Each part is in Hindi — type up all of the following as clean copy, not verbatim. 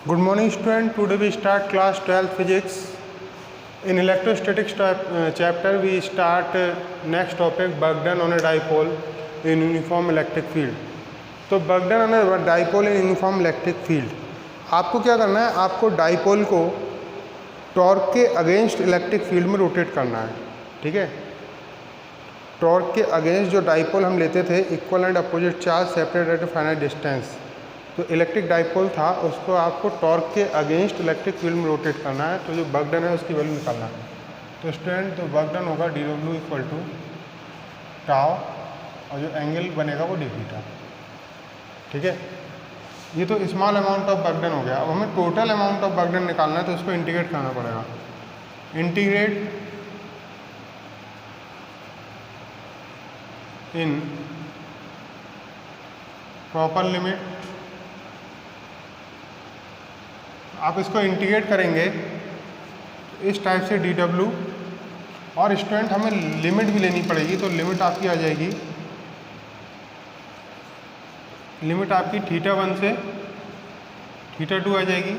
Good morning student. Today we start class 12 physics. In electrostatics chapter we start next topic, work done on a dipole in uniform electric field. तो work done on a dipole in uniform electric field, आपको क्या करना है, आपको डाइपोल को टॉर्क के अगेंस्ट इलेक्ट्रिक फील्ड में रोटेट करना है। ठीक है, टॉर्क के अगेंस्ट जो डाइपोल हम लेते थे, equal and opposite charge separate at finite distance, तो इलेक्ट्रिक डाइपोल था, उसको आपको टॉर्क के अगेंस्ट इलेक्ट्रिक फील्ड में रोटेट करना है। तो जो वर्क डन है उसकी वैल्यू निकालना है। तो स्टूडेंट, तो वर्क डन होगा dw इक्वल टू टाउ और जो एंगल बनेगा वो d थीटा। ठीक है, ये तो small amount of work done हो गया। अब हमें total amount of work done निकालना है, तो उसको इंटीग्रेट करना पड़ेगा। इंटीग्रेट इन प्रॉपर लिमिट, आप इसको इंटीग्रेट करेंगे इस टाइप से dw, और स्टूडेंट हमें लिमिट भी लेनी पड़ेगी। तो लिमिट आपकी आ जाएगी, लिमिट आपकी θ1 से θ2 आ जाएगी,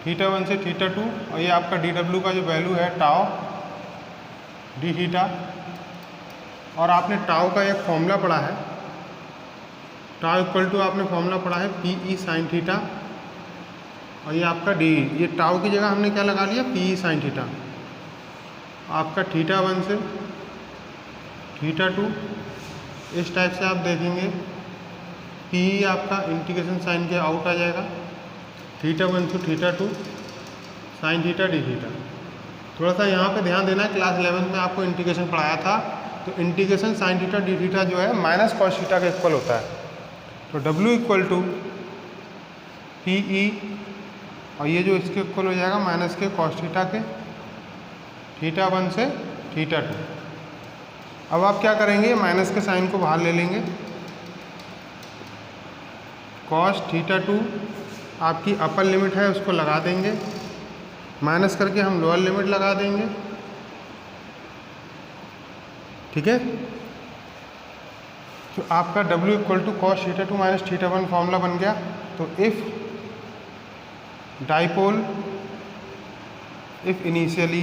θ1 से θ2, और ये आपका dw का जो वैल्यू है टाउ d थीटा। और आपने टाउ का एक फॉर्मूला पढ़ा है, टाउ इक्वल टू आपने फॉर्मूला पढ़ा है PE साइन थीटा, और ये आपका d, ये टाउ की जगह हमने क्या लगा लिया, PE साइन थीटा। आपका θ1 से θ2, इस टाइप से आप देखेंगे। PE आपका इंटीग्रेशन साइन के आउट आ जाएगा, θ1 to θ2 sine theta d theta. थोड़ा सा यहाँ पे ध्यान देना है, क्लास 11 में आपको इंटीग्रेशन पढ़ाया था, तो integration sign theta d theta जो है माइनस कॉस थीटा के इक्वल होता है। तो W इक्वल टू PE, और ये जो इसके इक्वल हो जाएगा माइनस के कॉस थीटा के, θ1 से θ2। अब आप क्या करेंगे, माइनस के साइन को बाहर ले लेंगे, कॉस θ2 आपकी अपर लिमिट है उसको लगा देंगे, माइनस करके हम लोअर लिमिट लगा देंगे। ठीक है, तो आपका W equal to cos θ2 minus θ1 formula बन गया। तो if dipole, if initially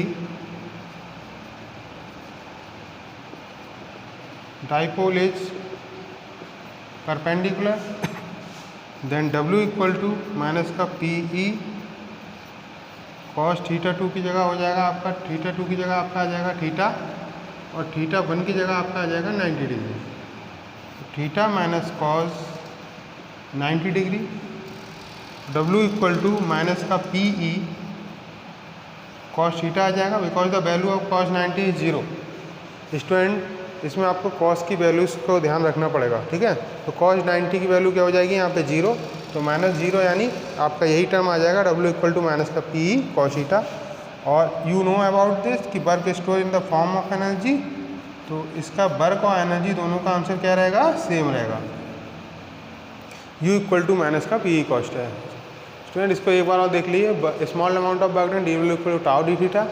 dipole is perpendicular, then W equal to minus का PE कॉस θ2 की जगह हो जाएगा आपका, θ2 की जगह आपका आ जाएगा थीटा, और θ1 की जगह आपका आ जाएगा 90 degree. Theta minus cos 90 degree, W equal to minus का PE कॉस थीटा आ जाएगा, because the value of cos 90 is 0। Student, इसमें आपको कॉस की वैल्यूज़ को ध्यान रखना पड़ेगा। ठीक है, तो कॉस 90 की वैल्यू क्या हो जाएगी यहाँ पे 0, तो माइनस 0 यानी आपका यही टर्म आ जाएगा, W इक्वल टू माइनस का PE कॉस थीटा। और यू नो अबाउट दिस कि work store in the form of energy, तो इसका वर्क और एनर्जी दोनों का आंसर क्या रहेगा, सेम रहेगा। U इक्वल टू माइनस का PE कॉस्ट है। स्टूडेंट, इसको एक बार और देख लीजिए, small amount of work done dw equal to tau d theta.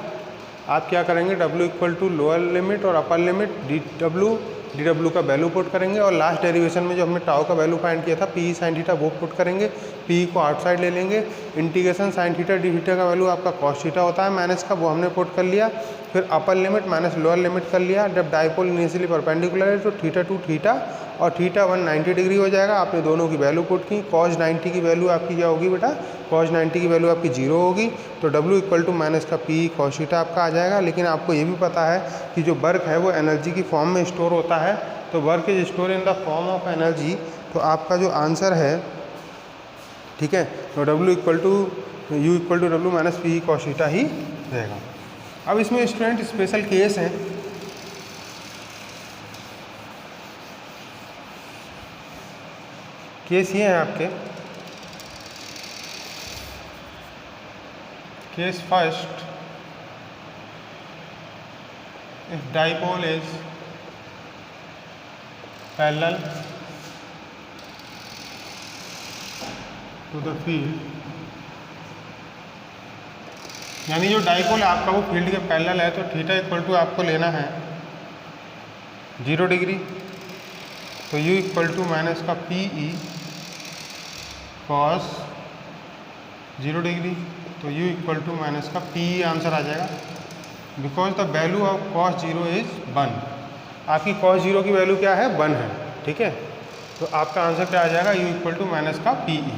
आप क्या करेंगे, W equal to lower limit और अपर लिमिट dw का वैल्यू पुट करेंगे, और लास्ट डेरिवेशन में जो हमने टाउ का वैल्यू फाइंड किया था PE साइन थीटा वो पुट करेंगे। PE को आउटसाइड ले लेंगे, integration sign theta d theta का वैल्यू आपका कॉस थीटा होता है माइनस का, वो हमने पुट कर लिया। फिर upper limit minus lower limit कर लिया। जब डाइपोल इनिशियली परपेंडिकुलर है तो θ2 थीटा और θ1 90 डिग्री हो जाएगा। आपने दोनों की वैल्यू पुट की, cos 90 की वैल्यू आपकी क्या होगी बेटा, cos 90 की वैल्यू आपकी 0 होगी। तो W इक्वल टू माइनस का PE cos थीटा आपका आ जाएगा। लेकिन आपको ये भी पता है कि जो वर्क है वो एनर्जी की फॉर्म में स्टोर होता है, तो work is store in the form of energy. तो आपका जो आंसर है, ठीक है, तो W equal to U equal to W minus PE cos theta ही रहेगा। अब इसमें स्टूडेंट स्पेशल केस हैं। केस ये हैं आपके, case first, if dipole is parallel to the field, यानी जो डाइपोल है आपका वो फील्ड के पैरेलल है, तो थीटा इक्वल टू आपको लेना है 0 डिग्री, तो U इक्वल टू माइनस का PE कॉस 0 डिग्री, तो u इक्वल टू माइनस का पी आंसर आ जाएगा, because the value of cos 0 is 1। आपकी कॉस 0 की वैल्यू क्या है, 1 है, ठीक है। तो आपका आंसर क्या आ जाएगा, u इक्वल टू माइनस का पी ई।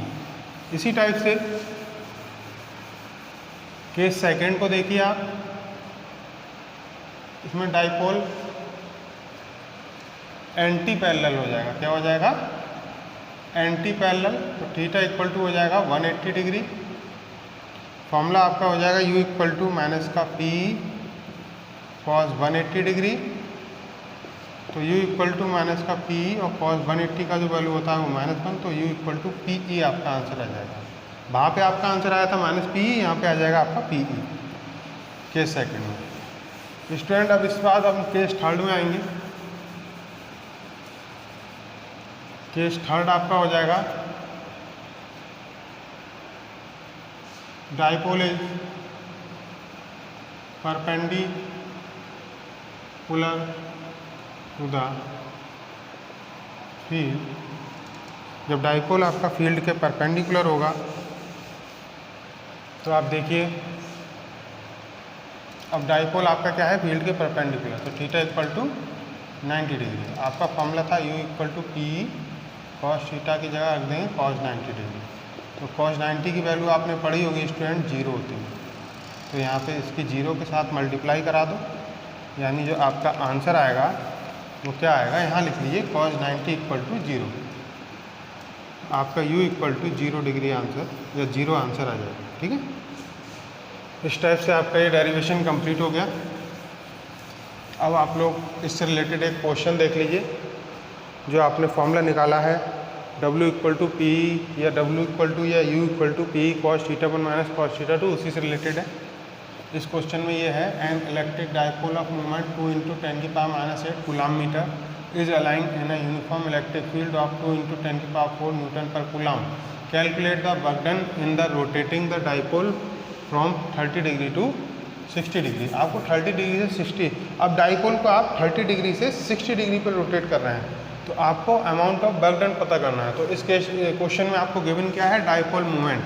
इसी टाइप से केस सेकंड को देखिए आप, इसमें डाइपोल एंटी पैरेलल हो जाएगा। क्या हो जाएगा, एंटी पैरेलल, तो थीटा इक्वल टू हो जाएगा 180 डिग्री। फॉर्मूला आपका हो जाएगा u इक्वल टू माइनस का पी कॉस 180 डिग्री, तो u इक्वल टू माइनस का पी और कॉस 180 का जो वैल्यू होता है वो -1, तो u equal to P E आपका आंसर आ जाएगा। वहाँ पे आपका आंसर आया था -पी ई, यहाँ पे आ जाएगा आपका पी ई केस सेकंड में। स्टूडेंट अब इसके बाद हम केस थर्ड में आएंगे। केस थर्ड आपका हो जाएगा dipole is perpendicular to the field. जब डाइपोल आपका फील्ड के परपेंडिकुलर होगा तो आप देखिए, अब डाइपोल आपका क्या है, फील्ड के परपेंडिकुलर, तो थीटा इक्वल टू 90 डिग्री। आपका फॉर्मूला था u equal to P cos theta की जगह रख देंगे कॉस 90 डिग्री। तो कॉस 90 की वैल्यू आपने पढ़ी होगी स्टूडेंट, 0 होती है, तो यहाँ पे इसकी 0 के साथ मल्टीप्लाई करा दो, यानी जो आपका आंसर आएगा वो क्या आएगा, यहाँ लिख लीजिए कॉस 90 इक्वल टू 0। आपका u equal to 0 degree answer या 0 आंसर आ जाएगा, ठीक है। इस टाइप से आपका ये डेरिवेशन कंप्लीट हो गया। अब आप लोग इससे रिलेटेड एक क्वेश्चन देख लीजिए, जो आपने फॉर्मूला निकाला है w इक्वल टू पी या w इक्वल टू या u equal to P cos theta 1 minus cos theta 2, उसी से रिलेटेड है। इस क्वेश्चन में ये है, an electric dipole of moment 2 × 10⁻⁸ coulomb metre is aligning in a uniform electric field of 2 × 10⁴ newton per coulomb. Calculate the work done in the rotating the dipole from 30 degree to 60 degree. आपको 30 डिग्री से 60, अब डाइपोल को आप 30 डिग्री से 60 डिग्री पर रोटेट कर रहे हैं, तो आपको अमाउंट ऑफ वर्क डन पता करना है। तो इस क्वेश्चन में आपको गिवन क्या है, डाइपोल मोमेंट,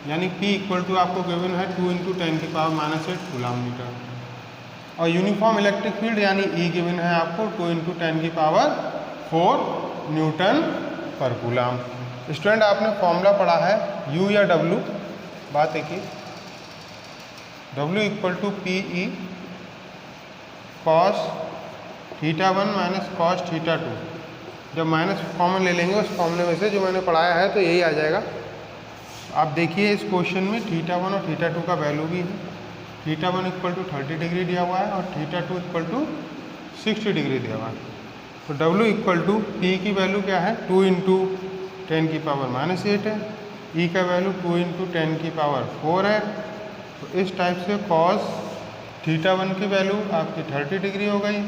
यानी P इक्वल टू आपको गिवन है 2 × 10⁻⁸ कूलम मीटर, और यूनिफॉर्म इलेक्ट्रिक फील्ड यानी E गिवन है आपको 2 × 10⁴ न्यूटन पर कूलम। स्टूडेंट आपने फॉर्मूला पढ़ा है U या W, बात देखिए, W equal to P E cos theta 1 minus cos theta 2। जब माइनस कॉमन ले लेंगे उस फॉर्मूले में से जो मैंने पढ़ाया है, तो यही आ जाएगा। आप देखिए इस क्वेश्चन में थीटा 1 और थीटा 2 का वैल्यू भी है। थीटा 1 इक्वल टू 30 डिग्री दिया हुआ है और थीटा 2 इक्वल टू 60 डिग्री दिया हुआ है। तो W इक्वल टू पी की वैल्यू क्या है, 2 × 10⁻⁸ है, E का वैल्यू 2 × 10⁴ है। तो इस टाइप से कॉस थीटा 1 की वैल्यू आपकी 30 डिग्री हो गई,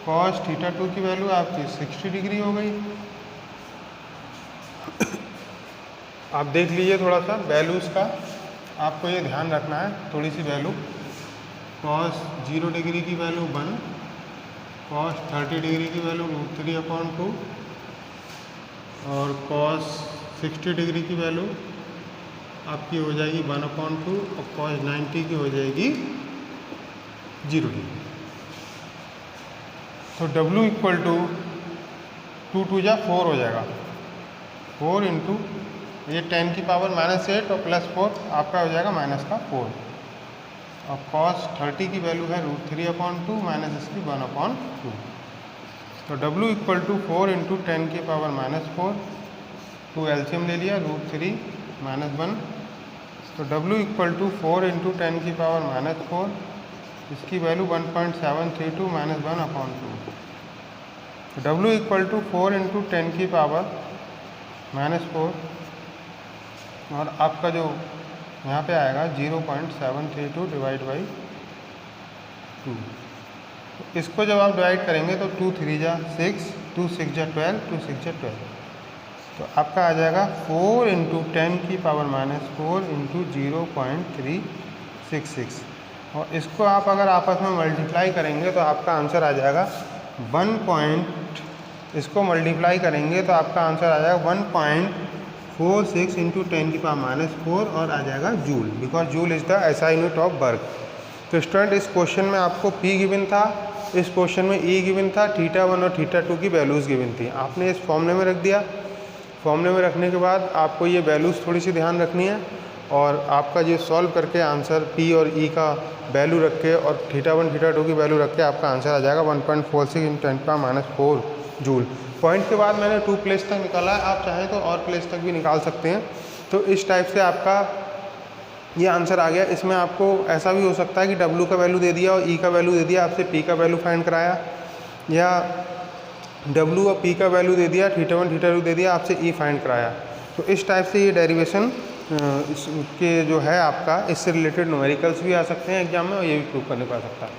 कॉस थीटा 2 की वैल्यू आपकी 60 डिग्री हो गई। आप देख लीजिए थोड़ा सा वैल्यूज़ का, आपको ये ध्यान रखना है थोड़ी सी वैल्यू। कॉस 0 डिग्री की वैल्यू 1, कॉस 30 डिग्री की वैल्यू √3/2, और कॉस 60 डिग्री की वैल्यू आपकी हो जाएगी 1/2, और कॉस 90 की हो जाएगी 0 डिग्री। तो W इक्वल टू 2 × 2 = 4 हो जाएगा, 4 × ये 10⁻⁻8 और +4 आपका हो जाएगा -4, और cos 30 की वैल्यू है √3/2 माइनस इसकी 1/2। तो W इक्वल टू 4 × 10⁻⁻4, 2 एलसीएम ले लिया, √3 - 1, तो W इक्वल टू 4 × 10⁻⁻4, इसकी वैल्यू 1.732 - 1/2। तो W इक्वल टू 4 × 10⁻⁻4, और आपका जो यहाँ पे आएगा 0.732 / 2। तो इसको जब आप डिवाइड करेंगे तो 2 × 3 = 6, 2 × 6 = 12, 2 × 6 = 12, तो आपका आ जाएगा 4 × 10⁻⁻4 × 0.366, और इसको आप अगर आपस में मल्टीप्लाई करेंगे तो आपका आंसर आ जाएगा इसको मल्टीप्लाई करेंगे तो आपका आंसर आ जाएगा 1.4 46 इंटू 10⁻⁴ और आ जाएगा joule, because joule is the SI unit of work. तो स्टूडेंट इस क्वेश्चन में आपको P गिवन था, इस क्वेश्चन में E गिवन था, θ1 और θ2 की वैल्यूज़ गिवन थी। आपने इस फॉर्मूले में रख दिया। फॉर्मूले में रखने के बाद आपको ये वैल्यूज़ थोड़ी सी ध्यान रखनी है और आपका ये सॉल्व करके आंसर P और E का वैल्यू रख के और θ1 θ2 की वैल्यू रख के आपका आंसर आ जाएगा 1.46 इंटू 10⁻⁴ जूल। पॉइंट के बाद मैंने 2 प्लेस तक निकाला है, आप चाहें तो और प्लेस तक भी निकाल सकते हैं। तो इस टाइप से आपका ये आंसर आ गया। इसमें आपको ऐसा भी हो सकता है कि W का वैल्यू दे दिया और E का वैल्यू दे दिया, आपसे P का वैल्यू फाइंड कराया, या W और P का वैल्यू दे दिया, θ1 θ2 दे दिया, आपसे E फाइंड कराया। तो इस टाइप से ये डेरिवेशन इसके जो है आपका इससे रिलेटेड न्यूमेरिकल्स भी आ सकते हैं एग्जाम में और ये भी प्रूव करने को आ सकता है।